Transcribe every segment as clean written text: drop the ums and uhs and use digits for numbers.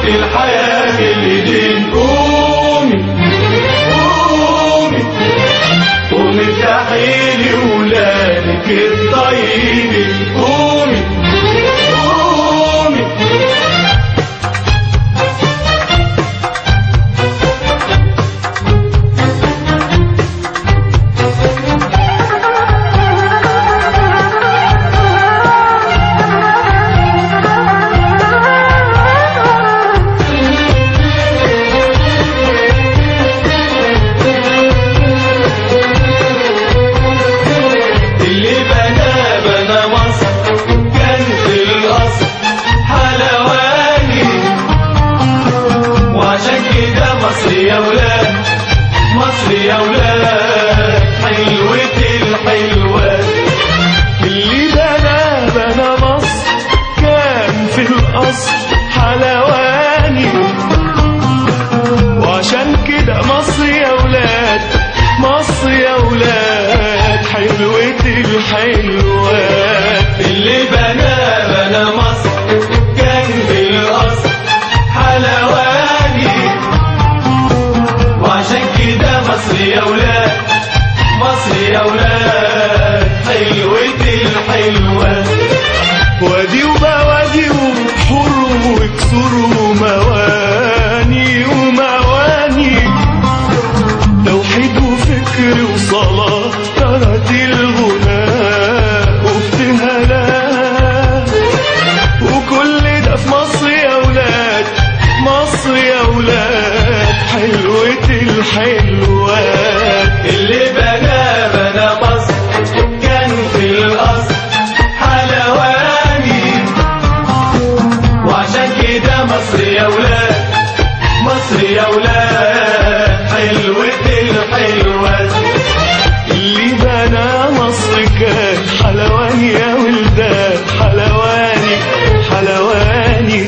الحياة بالإيدين. قومي قومي قومي افتحي لي ولادك الطيبين. قومي قومي مصر يا ولاد، مصر يا ولاد، حلوة الحلوات. اللي بنى مصر كان في الأصل حلواني، وعشان كده مصر يا ولاد، مصر يا ولاد، حلوة الحلوات. اللي بنى مصر كان في الأصل حلواني، وعشان كده مصر يا ولاد، مصر يا ولاد، حلوة الحلوات. وادي وبوادي وبحور وكسور ومواني ومواني، توحيد وفكر وصلاة طرت الغناء وابتهالات، وكل ده في مصر يا ولاد، مصر يا ولاد، حلوة الحلوات. اللي بنى مصر كان في الأصل حلواني، وعشان كده مصر يا ولاد، مصر يا ولاد، حلوة الحلوات. اللي بنى مصر كان حلواني يا ولدان، حلواني حلواني،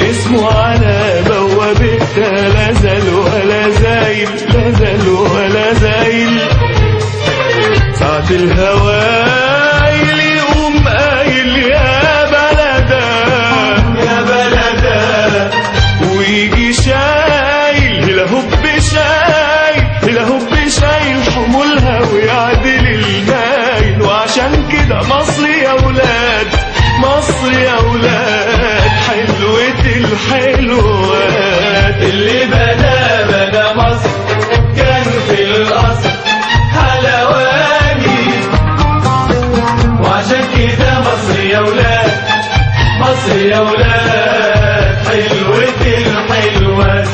اسمه على بوابتها لا زال ولا زايل، لا زال ولا زايل. ساعة الهوايل يقوم قايل يا بلدا يا بلدا، ويجي شايل هب شايل هب شايل حمولها ويعدل المايل. وعشان كده مصر يا ولاد، مصر يا ولاد، حلوة الحلوات. اللي بنى مصر كان في الأصل حلواني، وعشان كده مصر يا ولاد، مصر يا ولاد، حلوة الحلوات.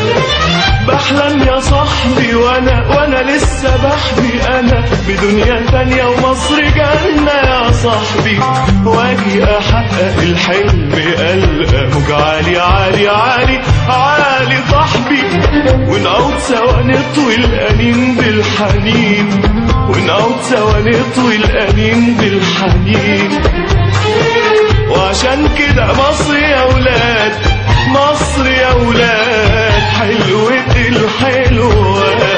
بحلم يا صاحبي وانا لسه بحبي انا بدنيا تانية ومصر جنة يا صاحبي، واجي احقق الحلم القى موج عالي عالي عالي عالي صاحبي، ونقعد سوا نطوي الانين بالحنين، ونقعد سوا نطوي الانين بالحنين. وعشان كده مصر يا ولاد، مصر يا ولاد، حلوة الحلوات.